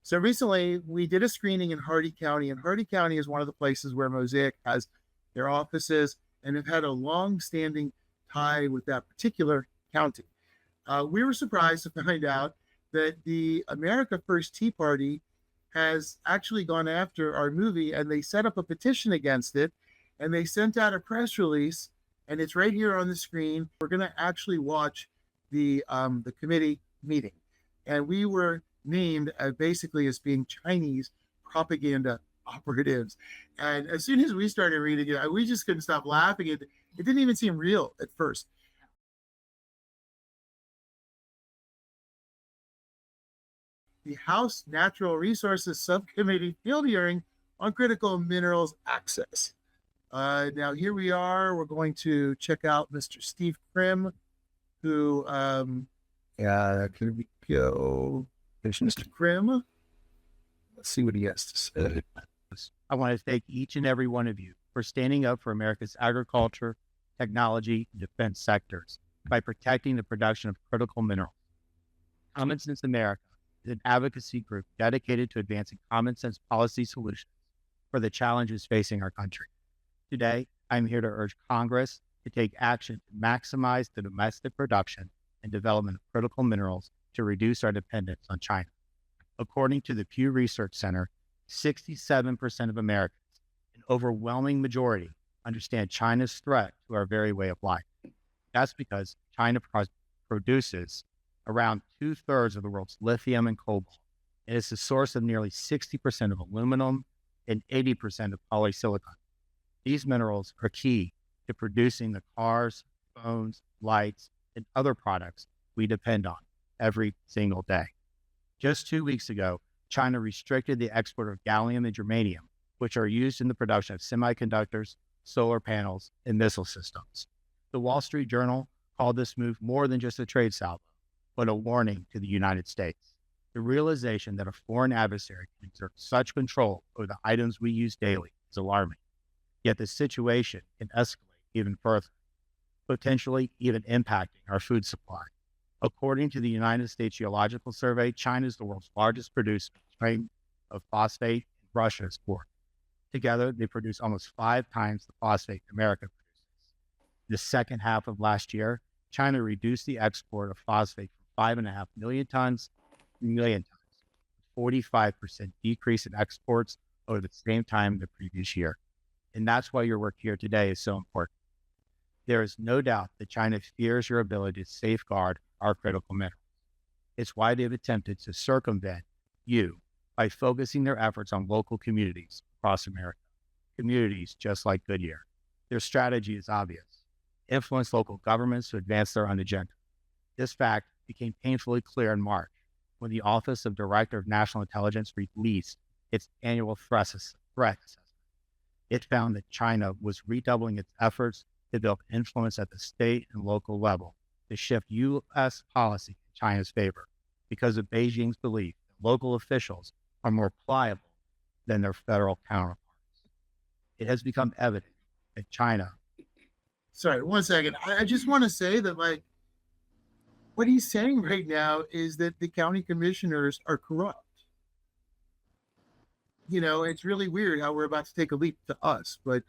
So recently we did a screening in Hardy County, and Hardy County is one of the places where Mosaic has their offices and have had a long-standing tie with that particular county. We were surprised to find out that the America First Tea Party has actually gone after our movie, and they set up a petition against it, and they sent out a press release, and it's right here on the screen. We're going to actually watch the committee meeting, and we were named basically as being Chinese propaganda operatives. And as soon as we started reading it, we just couldn't stop laughing. It didn't even seem real at first. The House Natural Resources Subcommittee field hearing on critical minerals access. Now here we are. We're going to check out Mr. Steve Krim, who, can we go? There's Mr. Krim. Let's see what he has to say. I want to thank each and every one of you for standing up for America's agriculture, technology, and defense sectors by protecting the production of critical minerals. Common Sense America is an advocacy group dedicated to advancing common sense policy solutions for the challenges facing our country. Today, I'm here to urge Congress to take action to maximize the domestic production and development of critical minerals to reduce our dependence on China. According to the Pew Research Center, 67% of Americans, an overwhelming majority, understand China's threat to our very way of life. That's because China produces around 2/3 of the world's lithium and cobalt, and it's the source of nearly 60% of aluminum and 80% of polysilicon. These minerals are key to producing the cars, phones, lights, and other products we depend on every single day. Just 2 weeks ago, China restricted the export of gallium and germanium, which are used in the production of semiconductors, solar panels, and missile systems. The Wall Street Journal called this move more than just a trade salvo, but a warning to the United States. The realization that a foreign adversary can exert such control over the items we use daily is alarming. Yet the situation can escalate even further, potentially even impacting our food supply. According to the United States Geological Survey, China is the world's largest producer of phosphate, and Russia is fourth. Together, they produce almost 5 times the phosphate America produces. The second half of last year, China reduced the export of phosphate from 5.5 million tons to million tons, 45% decrease in exports over the same time the previous year. And that's why your work here today is so important. There is no doubt that China fears your ability to safeguard our critical minerals. It's why they've attempted to circumvent you by focusing their efforts on local communities across America, communities just like Goodyear. Their strategy is obvious: influence local governments to advance their own agenda. This fact became painfully clear in March when the Office of Director of National Intelligence released its annual threat assessment. It found that China was redoubling its efforts to build influence at the state and local level to shift U.S. policy in China's favor because of Beijing's belief that local officials are more pliable than their federal counterparts. It has become evident that China... Sorry, 1 second. I just want to say that, what he's saying right now is that the county commissioners are corrupt. It's really weird how we're about to take a leap to us, but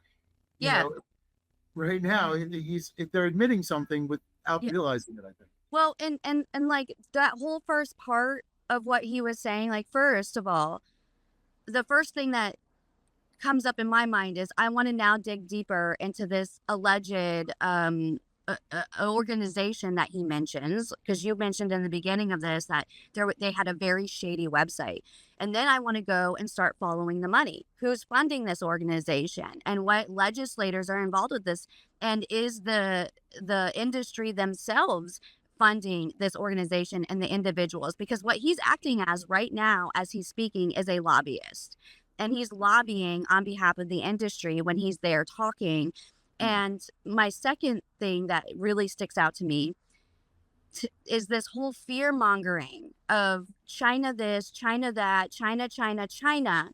right now they're admitting something without realizing it, I think. Well, and like that whole first part of what he was saying, like, first of all, the first thing that comes up in my mind is I want to now dig deeper into this alleged organization that he mentions, because you mentioned in the beginning of this that they had a very shady website. And then I want to go and start following the money. Who's funding this organization and what legislators are involved with this? And is the industry themselves funding this organization and the individuals? Because what he's acting as right now, as he's speaking, is a lobbyist. And he's lobbying on behalf of the industry when he's there talking. And my second thing that really sticks out to me is this whole fear mongering of China this, China that, China, China, China.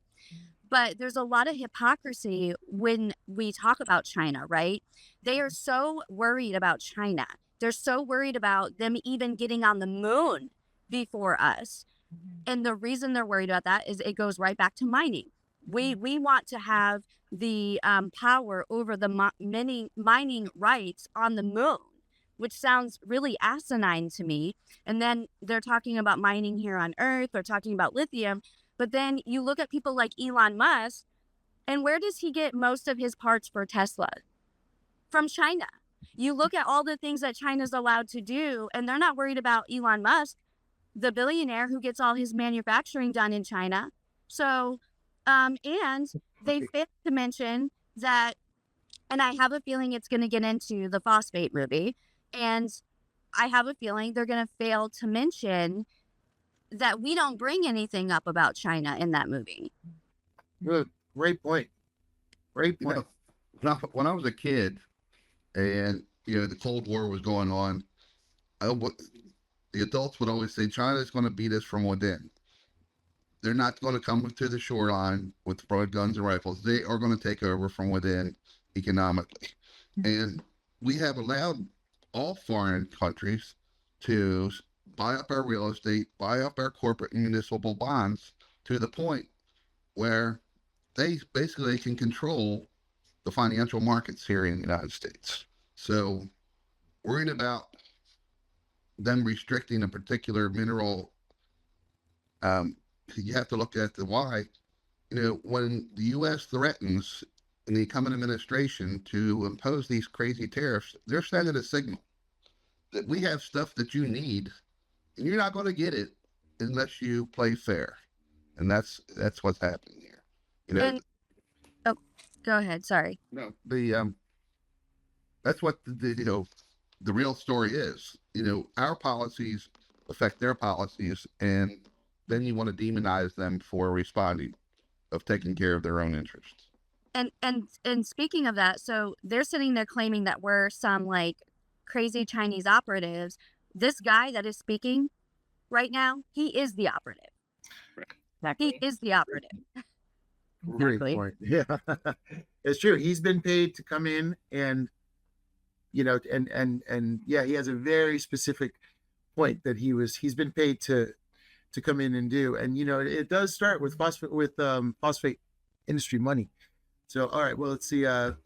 But there's a lot of hypocrisy when we talk about China, right? They are so worried about China. They're so worried about them even getting on the moon before us. And the reason they're worried about that is it goes right back to mining. We want to have the power over the many mining rights on the moon, which sounds really asinine to me. And then they're talking about mining here on Earth. They're talking about lithium. But then you look at people like Elon Musk, and where does he get most of his parts for Tesla? From China. You look at all the things that China's allowed to do, and they're not worried about Elon Musk, the billionaire who gets all his manufacturing done in China. So, and they failed to mention that, and I have a feeling it's going to get into the Phosfate movie, and I have a feeling they're going to fail to mention that we don't bring anything up about China in that movie. Good. Great point. Great You point. know, when I was a kid and, the Cold War was going on, the adults would always say, China's going to beat us from within. They're not going to come to the shoreline with broad guns and rifles. They are going to take over from within economically. And we have allowed all foreign countries to buy up our real estate, buy up our corporate and municipal bonds to the point where they basically can control the financial markets here in the United States. So worried about them restricting a particular mineral, you have to look at the why. When the U.S. threatens in the incoming administration to impose these crazy tariffs, they're sending a signal that we have stuff that you need, and you're not going to get it unless you play fair. And that's what's happening here. And, oh, go ahead. Sorry. No, that's what the real story is. Our policies affect their policies, and then you want to demonize them for responding, of taking care of their own interests. And speaking of that, so they're sitting there claiming that we're some like crazy Chinese operatives. This guy that is speaking right now, he is the operative. Exactly. He is the operative. Great Exactly. point. Yeah, it's true. He's been paid to come in and, and yeah, he has a very specific point that he's been paid to come in and do. And, it does start with phosphate industry money. So, all right, well, let's see, Will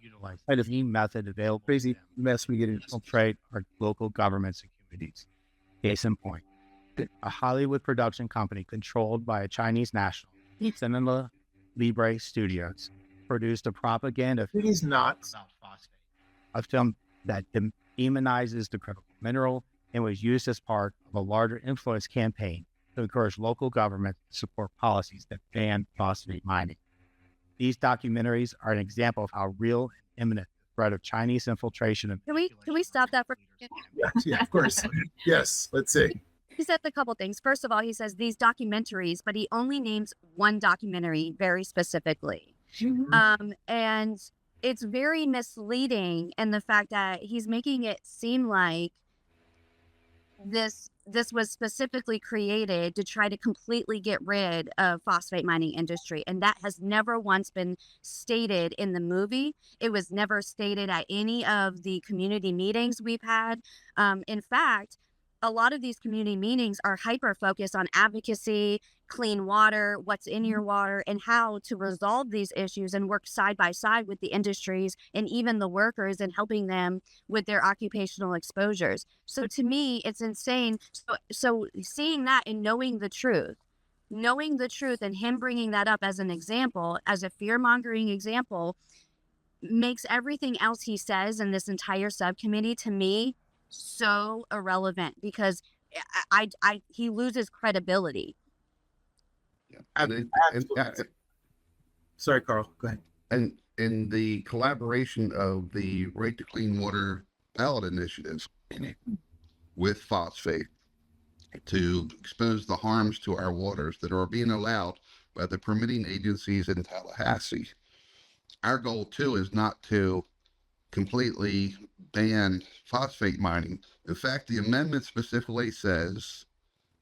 utilize any method available to crazy them mess we get to into. infiltrate our local governments and communities. Case in point, a Hollywood production company controlled by a Chinese national, Cinema Libre Studios, produced a propaganda film It is not. about phosphate, a film that demonizes the critical mineral and was used as part of a larger influence campaign to encourage local government to support policies that ban phosphate mining. These documentaries are an example of how real and imminent the threat of Chinese infiltration and Can we stop that for a second? Yeah, of course. Yes, let's see. He said a couple things. First of all, he says these documentaries, but he only names one documentary very specifically. And it's very misleading in the fact that he's making it seem like this was specifically created to try to completely get rid of phosphate mining industry, and that has never once been stated in the movie. It was never stated at any of the community meetings we've had. In fact, a lot of these community meetings are hyper focused on advocacy, clean water, what's in your water, and how to resolve these issues and work side by side with the industries and even the workers and helping them with their occupational exposures. So to me, it's insane. So seeing that and knowing the truth and him bringing that up as an example, as a fear-mongering example, makes everything else he says in this entire subcommittee, to me, so irrelevant, because he loses credibility. Sorry, Carl. Go ahead. And in the collaboration of the Right to Clean Water ballot initiatives with phosphate to expose the harms to our waters that are being allowed by the permitting agencies in Tallahassee, our goal too is not to completely ban phosphate mining. In fact, the amendment specifically says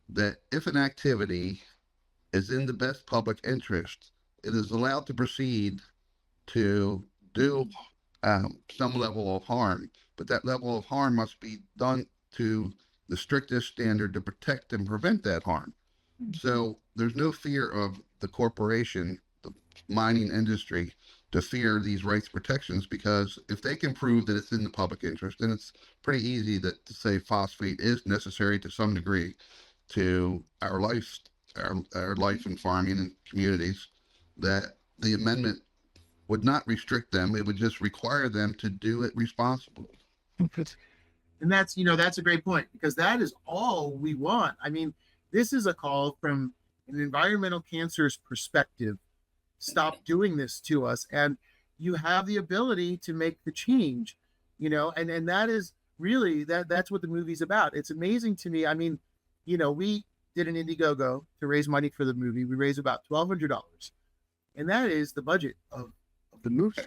that if an activity is in the best public interest, it is allowed to proceed to do some level of harm, but that level of harm must be done to the strictest standard to protect and prevent that harm. So there's no fear of the corporation, the mining industry, to fear these rights protections, because if they can prove that it's in the public interest, then it's pretty easy to say phosphate is necessary to some degree to our life and farming and communities, that the amendment would not restrict them. It would just require them to do it responsibly. And that's a great point, because that is all we want. I mean, this is a call from an environmental cancer's perspective. Stop doing this to us. And you have the ability to make the change, and that is really that's what the movie's about. It's amazing to me. I mean, we did an Indiegogo to raise money for the movie. We raised about $1,200, and that is the budget of the movie.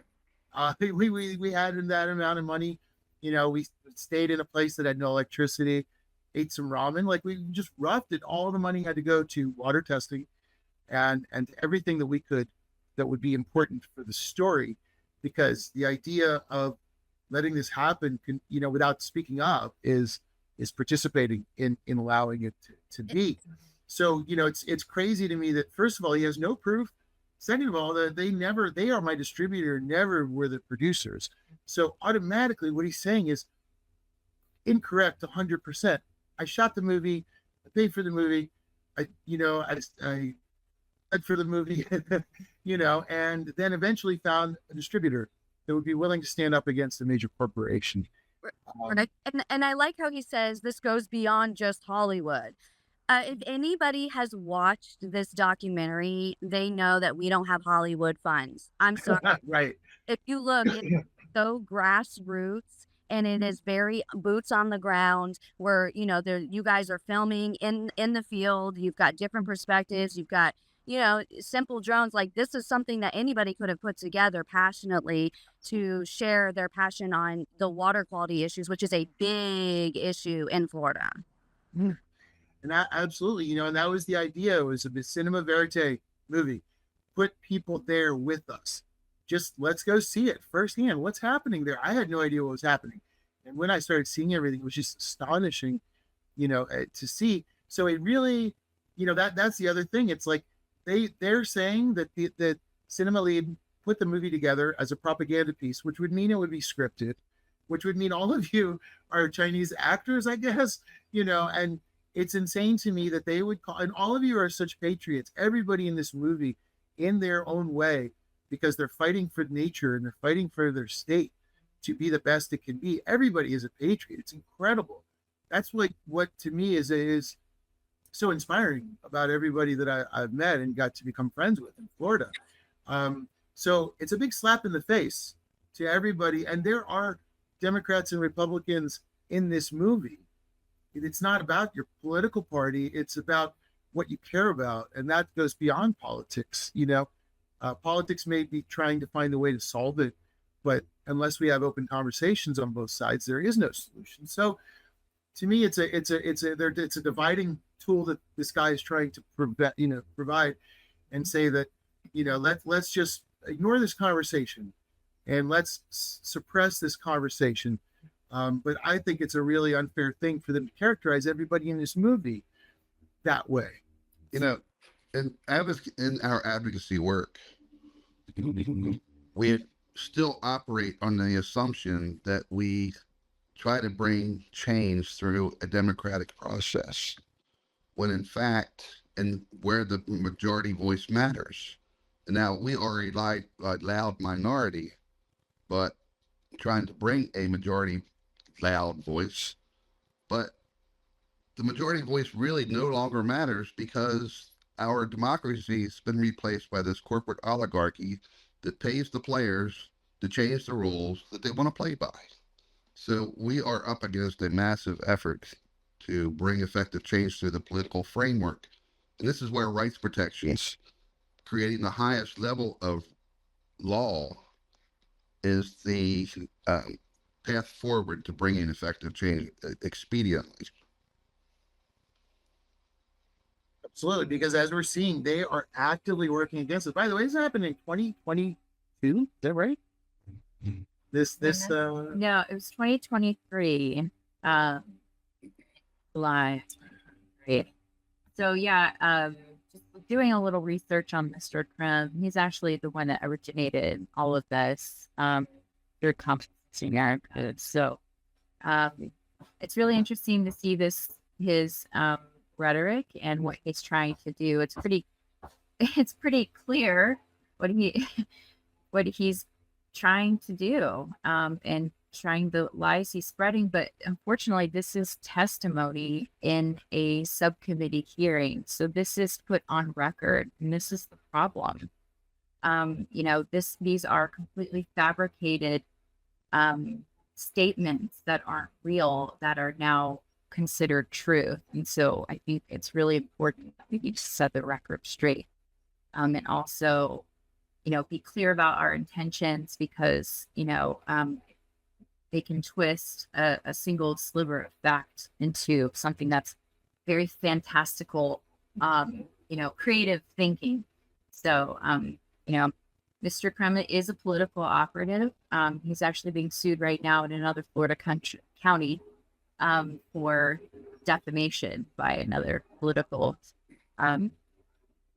We had that amount of money. We stayed in a place that had no electricity, ate some ramen. Like, we just roughed it. All the money had to go to water testing and everything that we could that would be important for the story, because the idea of letting this happen without speaking up is participating in allowing it to be. So, it's crazy to me that, first of all, he has no proof. Second of all, that they are my distributor, never were the producers. So automatically what he's saying is incorrect 100%. I shot the movie, I paid for the movie, I paid for the movie, and then eventually found a distributor that would be willing to stand up against a major corporation. And I like how he says this goes beyond just Hollywood. If anybody has watched this documentary, they know that we don't have Hollywood funds. I'm sorry. Right. If you look, it's so grassroots, and it is very boots on the ground, where you guys are filming in the field. You've got different perspectives. You've got simple drones. Like, this is something that anybody could have put together passionately to share their passion on the water quality issues, which is a big issue in Florida. Mm. And absolutely, and that was the idea. It was a cinema verite movie. Put people there with us. Just let's go see it firsthand. What's happening there? I had no idea what was happening. And when I started seeing everything, it was just astonishing, to see. So it really, that's the other thing. It's like they're saying that the cinema lead put the movie together as a propaganda piece, which would mean it would be scripted, which would mean all of you are Chinese actors, I guess, and it's insane to me that they would call, and all of you are such patriots, everybody in this movie in their own way, because they're fighting for nature and they're fighting for their state to be the best it can be. Everybody is a patriot. It's incredible. That's what to me is so inspiring about everybody that I've met and got to become friends with in Florida. So it's a big slap in the face to everybody. And there are Democrats and Republicans in this movie. It's not about your political party. It's about what you care about. And that goes beyond politics. Politics may be trying to find a way to solve it, but unless we have open conversations on both sides, there is no solution. So to me, it's a dividing tool that this guy is trying to provide, and say that, let's just ignore this conversation and let's suppress this conversation. But I think it's a really unfair thing for them to characterize everybody in this movie that way. In our advocacy work, we still operate on the assumption that we try to bring change through a democratic process, when in fact, and where the majority voice matters. Now, we are a loud minority, but trying to bring a majority loud voice, but the majority voice really no longer matters, because our democracy has been replaced by this corporate oligarchy that pays the players to change the rules that they want to play by. So we are up against a massive effort to bring effective change through the political framework. And this is where rights protections, creating the highest level of law, is the path forward to bringing effective change expediently. Absolutely, because as we're seeing, they are actively working against it. By the way, this happened in 2022. Is that right? This No, it was 2023, July. So yeah, just doing a little research on Mr. Krim. He's actually the one that originated all of this. Through compensation America. So it's really interesting to see his rhetoric and what he's trying to do. It's pretty clear what what he's trying to do, and trying the lies he's spreading. But unfortunately, this is testimony in a subcommittee hearing. So this is put on record, and this is the problem. These are completely fabricated statements that aren't real, that are now considered truth. And so I think it's really important that we need to set the record straight. And also, be clear about our intentions, because, they can twist a single sliver of fact into something that's very fantastical, creative thinking. So, Mr. Kremlin is a political operative. He's actually being sued right now in another Florida county for defamation by another political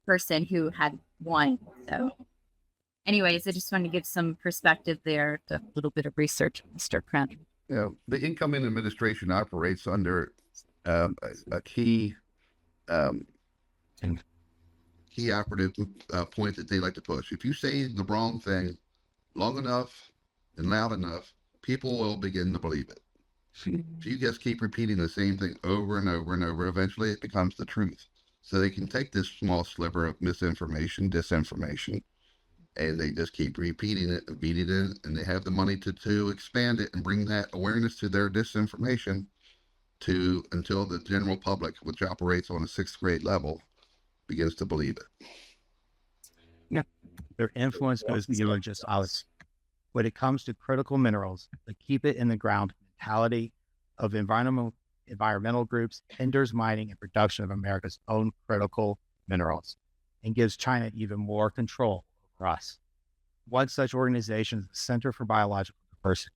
person who had won. So anyways, I just wanted to give some perspective there, a little bit of research on Mr. Kremlin. The incoming administration operates under a key operative point that they like to push. If you say the wrong thing long enough and loud enough, people will begin to believe it. If you just keep repeating the same thing over and over and over, eventually it becomes the truth. So they can take this small sliver of misinformation, disinformation, and they just keep repeating it and beating it, and they have the money to expand it and bring that awareness to their disinformation until the general public, which operates on a 6th grade level, begins to believe it. Yeah. Their influence goes beyond just us. When it comes to critical minerals, the keep it in the ground mentality of environmental groups hinders mining and production of America's own critical minerals and gives China even more control over us. One such organization is the Center for Biological Diversity,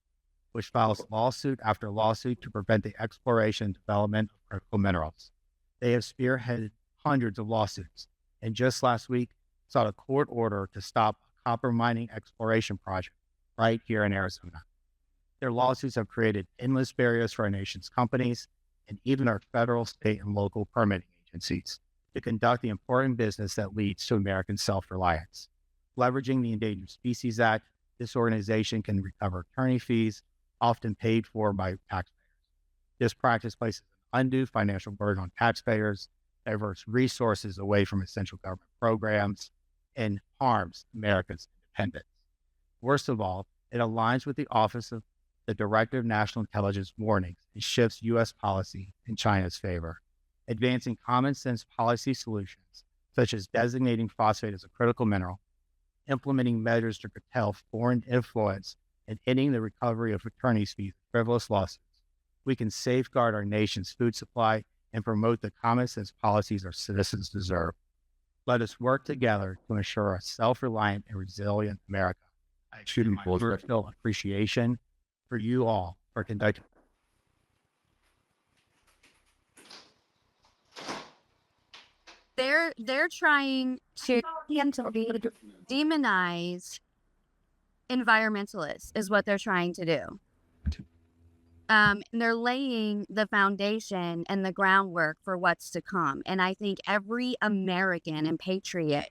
which files lawsuit after lawsuit to prevent the exploration and development of critical minerals. They have spearheaded hundreds of lawsuits, and just last week sought a court order to stop a copper mining exploration project right here in Arizona. Their lawsuits have created endless barriers for our nation's companies and even our federal, state, and local permitting agencies to conduct the important business that leads to American self-reliance. Leveraging the Endangered Species Act, this organization can recover attorney fees, often paid for by taxpayers. This practice places an undue financial burden on taxpayers, diverts resources away from essential government programs, and harms America's independence. Worst of all, it aligns with the Office of the Director of National Intelligence warnings and shifts U.S. policy in China's favor, advancing common sense policy solutions such as designating phosphate as a critical mineral, implementing measures to curtail foreign influence, and ending the recovery of attorney's fees and frivolous lawsuits. We can safeguard our nation's food supply and promote the common sense policies our citizens deserve. Let us work together to ensure a self-reliant and resilient America. I extend my heartfelt appreciation for you all for conducting. They're trying to demonize environmentalists is what they're trying to do. And they're laying the foundation and the groundwork for what's to come. And I think every American and patriot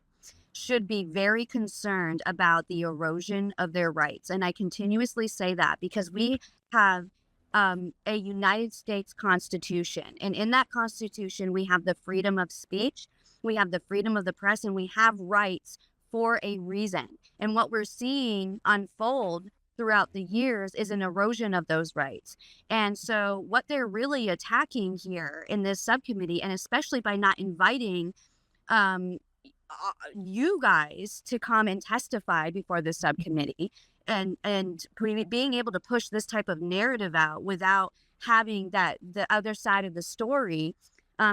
should be very concerned about the erosion of their rights. And I continuously say that because we have a United States Constitution. And in that Constitution, we have the freedom of speech, we have the freedom of the press, and we have rights for a reason. And what we're seeing unfold throughout the years is an erosion of those rights. And so what they're really attacking here in this subcommittee, and especially by not inviting you guys to come and testify before the subcommittee and being able to push this type of narrative out without having that the other side of the story,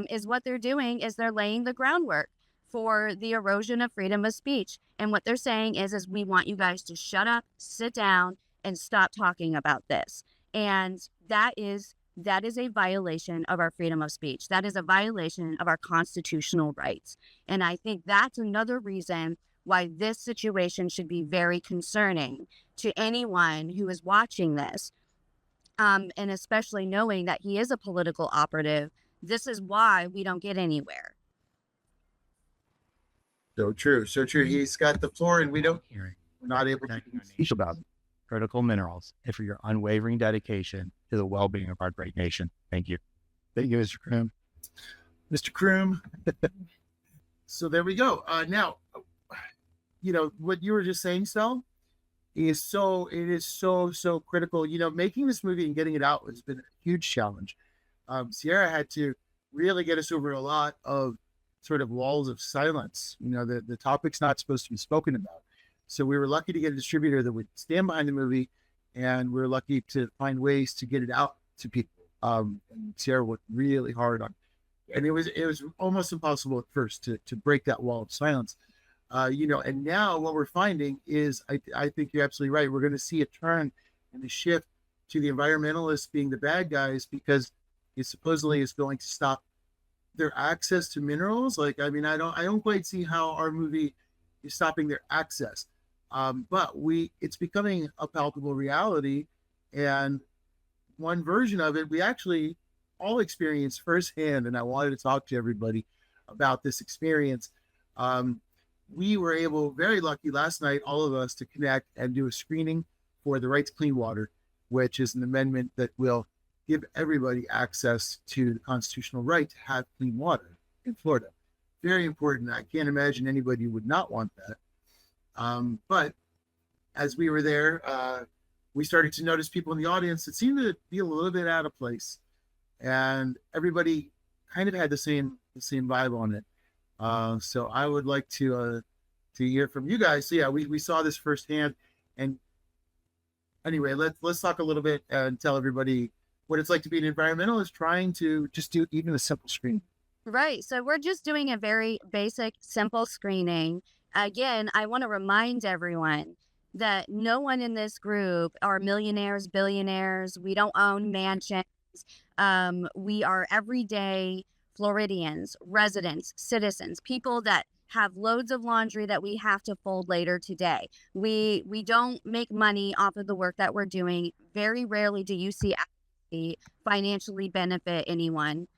is what they're doing is they're laying the groundwork for the erosion of freedom of speech. And what they're saying is we want you guys to shut up, sit down, and stop talking about this. And that is that is a violation of our freedom of speech. That is a violation of our constitutional rights. And I think that's another reason why this situation should be very concerning to anyone who is watching this. And especially knowing that he is a political operative, this is why we don't get anywhere. So true. So true. He's got the floor and we're not able to Speak about critical minerals and for your unwavering dedication to the well-being of our great nation. Thank you. Thank you, Mr. Kroom. Mr. Kroom. So there we go. Now, what you were just saying, Stel, it is so critical. Making this movie and getting it out has been a huge challenge. Sierra had to really get us over a lot of sort of walls of silence. The topic's not supposed to be spoken about. So we were lucky to get a distributor that would stand behind the movie, and we were lucky to find ways to get it out to people. And Sierra worked really hard on it. And it was almost impossible at first to break that wall of silence. And now what we're finding is, I think you're absolutely right. We're going to see a turn and a shift to the environmentalists being the bad guys, because it supposedly is going to stop their access to minerals. I don't quite see how our movie is stopping their access. But it's becoming a palpable reality. And one version of it, we actually all experienced firsthand. And I wanted to talk to everybody about this experience. We were able, very lucky last night, all of us, to connect and do a screening for the Right to Clean Water, which is an amendment that will give everybody access to the constitutional right to have clean water in Florida. Very important. I can't imagine anybody would not want that. But as we were there, we started to notice people in the audience that seemed to be a little bit out of place, and everybody kind of had the same vibe on it. So I would like to hear from you guys. So yeah, we saw this firsthand. And anyway, let's talk a little bit and tell everybody what it's like to be an environmentalist trying to just do even a simple screening. Right. So we're just doing a very basic, simple screening. Again, I want to remind everyone that no one in this group are millionaires, billionaires. We don't own mansions. We are everyday Floridians, residents, citizens, people that have loads of laundry that we have to fold later today. We don't make money off of the work that we're doing. Very rarely do you see financially benefit anyone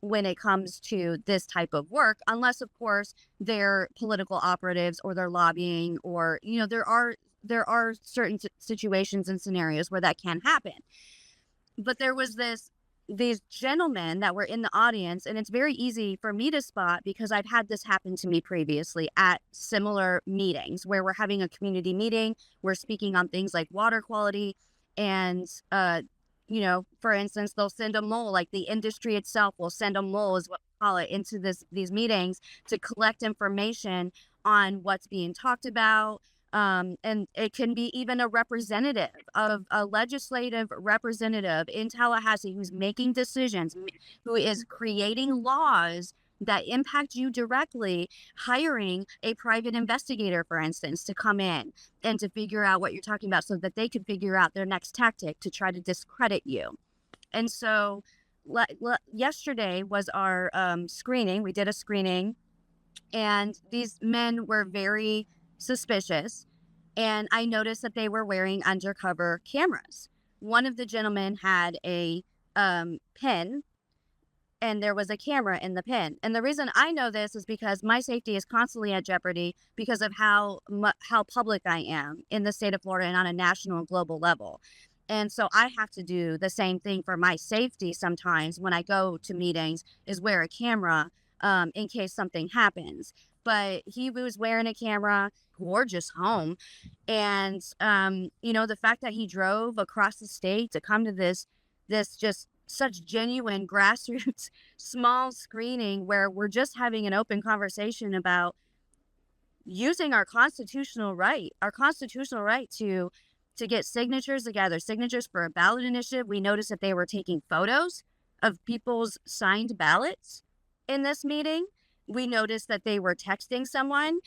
when it comes to this type of work, unless of course they're political operatives or they're lobbying, or there are certain situations and scenarios where that can happen. But there was these gentlemen that were in the audience, and it's very easy for me to spot because I've had this happen to me previously at similar meetings where we're having a community meeting, we're speaking on things like water quality, and for instance, they'll send a mole, like the industry itself will send a mole, is what we call it, into these meetings to collect information on what's being talked about. And it can be even a representative of a legislative representative in Tallahassee who's making decisions, who is creating laws that impact you directly, hiring a private investigator, for instance, to come in and to figure out what you're talking about so that they could figure out their next tactic to try to discredit you. And so yesterday was our screening. We did a screening, and these men were very suspicious, and I noticed that they were wearing undercover cameras. One of the gentlemen had a pen, and there was a camera in the pen. And the reason I know this is because my safety is constantly at jeopardy because of how public I am in the state of Florida and on a national and global level. And so I have to do the same thing for my safety sometimes when I go to meetings, is wear a camera in case something happens. But he was wearing a camera, gorgeous home. And, the fact that he drove across the state to come to this just such genuine grassroots small screening where we're just having an open conversation about using our constitutional right to get signatures together, signatures for a ballot initiative. We noticed that they were taking photos of people's signed ballots in this meeting. We noticed that they were texting someone.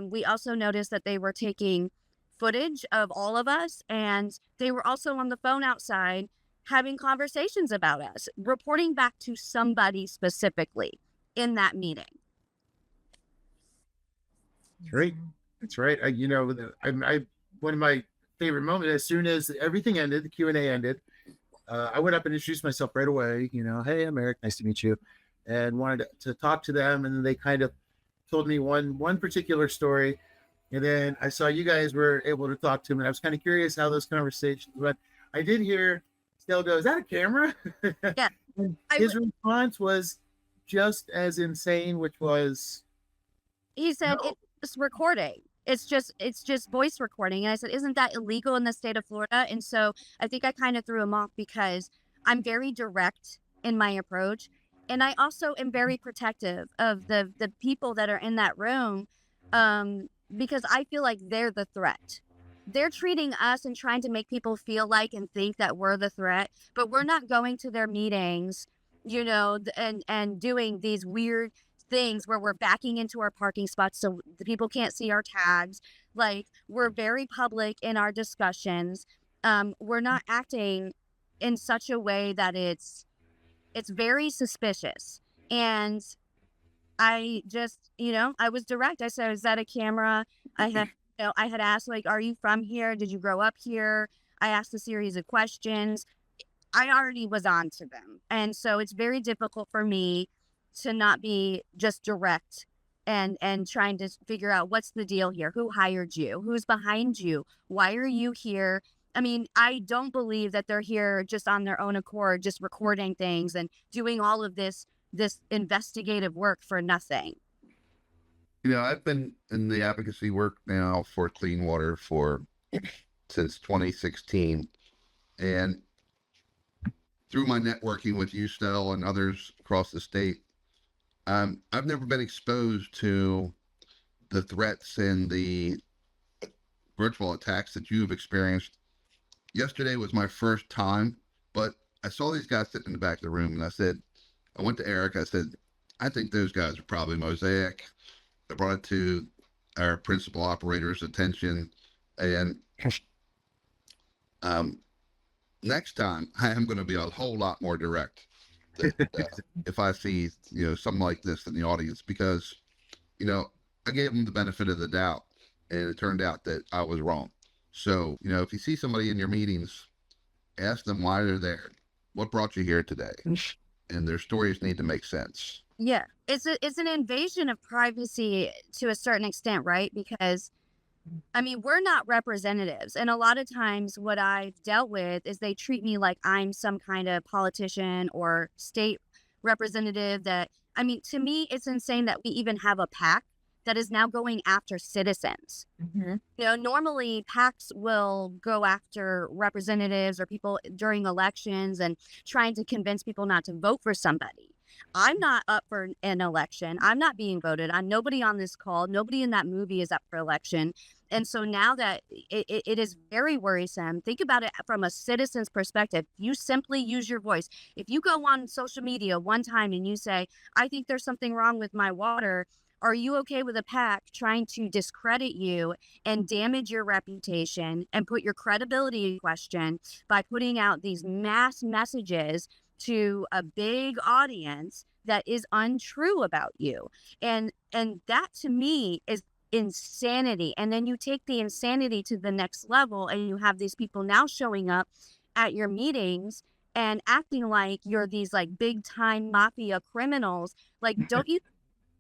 We also noticed that they were taking footage of all of us, and they were also on the phone outside having conversations about us, reporting back to somebody specifically in that meeting. Great. That's right. I one of my favorite moments, as soon as everything ended, the Q&A ended, I went up and introduced myself right away. Hey, I'm Erik. Nice to meet you. And wanted to talk to them. And then they kind of told me one particular story. And then I saw you guys were able to talk to him. And I was kind of curious how those conversations went. I did hear Stel go, "Is that a camera?" Yeah. And his response was just as insane, which was, he said, no. it's recording. It's just voice recording. And I said, isn't that illegal in the state of Florida? And so I think I kind of threw him off because I'm very direct in my approach. And I also am very protective of the people that are in that room, because I feel like they're the threat. They're treating us and trying to make people feel like and think that we're the threat, but we're not going to their meetings, and doing these weird things where we're backing into our parking spots so the people can't see our tags. Like, we're very public in our discussions. We're not acting in such a way that it's very suspicious. And I just, I was direct. I said, "Is that a camera?" I had asked, like, "Are you from here? Did you grow up here?" I asked a series of questions. I already was on to them. And so it's very difficult for me to not be just direct and trying to figure out what's the deal here. Who hired you? Who's behind you? Why are you here? I mean, I don't believe that they're here just on their own accord, just recording things and doing all of this investigative work for nothing. I've been in the advocacy work now for clean water since 2016. And through my networking with you, Stel, and others across the state, I've never been exposed to the threats and the virtual attacks that you've experienced. Yesterday was my first time, but I saw these guys sitting in the back of the room, and I went to Erik. I said, "I think those guys are probably Mosaic." I brought it to our principal operator's attention, and next time I am going to be a whole lot more direct if I see something like this in the audience, because I gave them the benefit of the doubt, and it turned out that I was wrong. So if you see somebody in your meetings, ask them why they're there, what brought you here today, and their stories need to make sense. Yeah, it's an invasion of privacy to a certain extent, right? Because I mean, we're not representatives. And a lot of times what I've dealt with is they treat me like I'm some kind of politician or state representative I mean, to me, it's insane that we even have a PAC that is now going after citizens. Mm-hmm. Normally PACs will go after representatives or people during elections and trying to convince people not to vote for somebody. I'm not up for an election. I'm not being voted on. Nobody on this call, nobody in that movie is up for election. And so now that it is very worrisome, think about it from a citizen's perspective. You simply use your voice. If you go on social media one time and you say, "I think there's something wrong with my water," are you okay with a PAC trying to discredit you and damage your reputation and put your credibility in question by putting out these mass messages to a big audience that is untrue about you? And that to me is insanity. And then you take the insanity to the next level and you have these people now showing up at your meetings and acting like you're these like big time mafia criminals. Like, don't you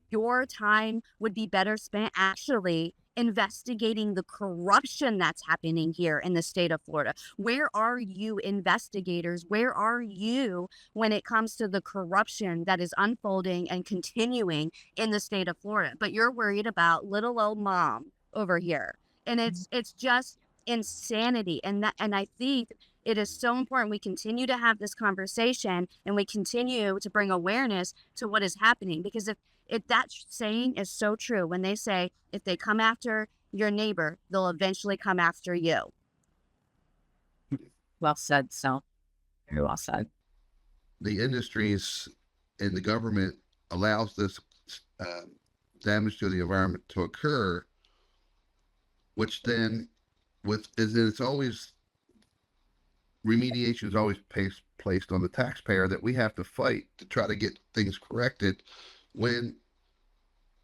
your time would be better spent actually investigating the corruption that's happening here in the state of Florida? Where are you investigators? Where are you when it comes to the corruption that is unfolding and continuing in the state of Florida? But you're worried about little old mom over here. And it's just insanity. And I think it is so important we continue to have this conversation and we continue to bring awareness to what is happening, because if that saying is so true, when they say, if they come after your neighbor, they'll eventually come after you. Well said, so very well said. The industries and the government allows this damage to the environment to occur, which then it's always remediation is always placed on the taxpayer, that we have to fight to try to get things corrected when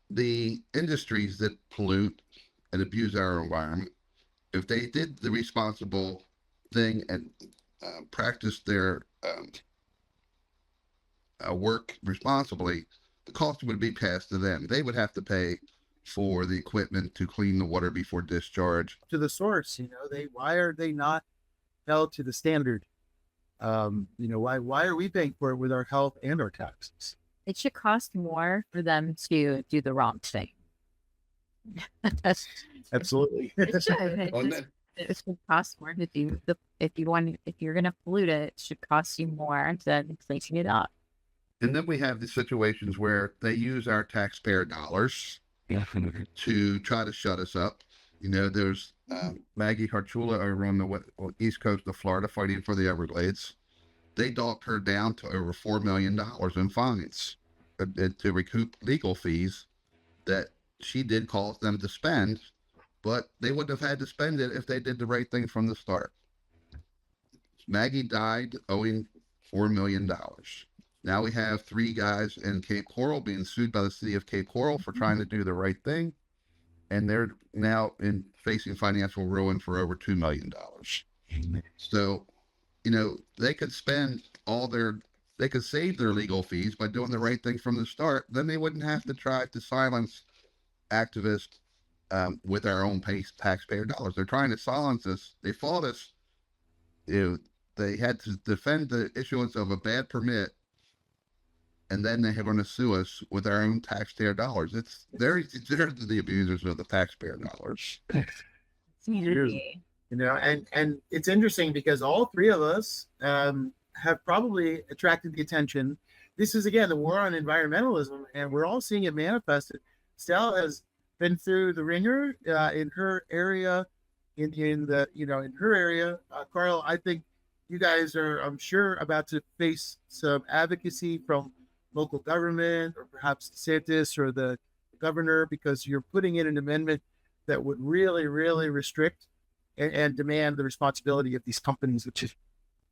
the industries that pollute and abuse our environment, if they did the responsible thing and practice their work responsibly, the cost would be passed to them. They would have to pay for the equipment to clean the water before discharge. To the source, why are they not held to the standard? Why are we paying for it with our health and our taxes? It should cost more for them to do the wrong thing. Absolutely. It should. It should cost more to do if you're going to pollute it, it should cost you more than cleaning it up. And then we have the situations where they use our taxpayer dollars to try to shut us up. There's Maggie Harchula over on the east coast of Florida fighting for the Everglades. They docked her down to over $4 million in fines to recoup legal fees that she did cause them to spend, but they wouldn't have had to spend it if they did the right thing from the start. Maggie died owing $4 million. Now we have 3 guys in Cape Coral being sued by the city of Cape Coral for trying to do the right thing. And they're now facing financial ruin for over $2 million. So, they could they could save their legal fees by doing the right thing from the start. Then they wouldn't have to try to silence activists with our own taxpayer dollars. They're trying to silence us. They fought us. They had to defend the issuance of a bad permit, and then they're going to sue us with our own taxpayer dollars. They're the abusers of the taxpayer dollars. And it's interesting because all 3 of us have probably attracted the attention. This is, again, the war on environmentalism, and we're all seeing it manifested. Stel has been through the ringer in her area, in her area. Karl, I think you guys are, I'm sure, about to face some advocacy from local government, or perhaps DeSantis or the governor, because you're putting in an amendment that would really, really restrict and demand the responsibility of these companies, which is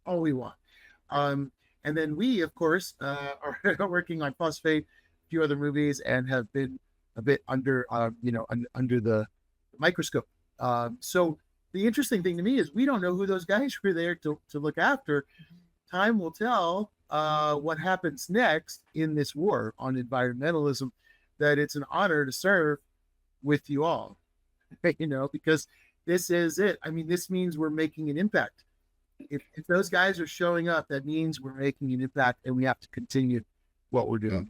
all we want. And then we, of course, are working on Phosfate, a few other movies, and have been a bit under the microscope. So the interesting thing to me is we don't know who those guys were there to look after. Time will tell what happens next in this war on environmentalism, that it's an honor to serve with you all, because this is it. I mean, this means we're making an impact. If those guys are showing up, that means we're making an impact, and we have to continue what we're doing.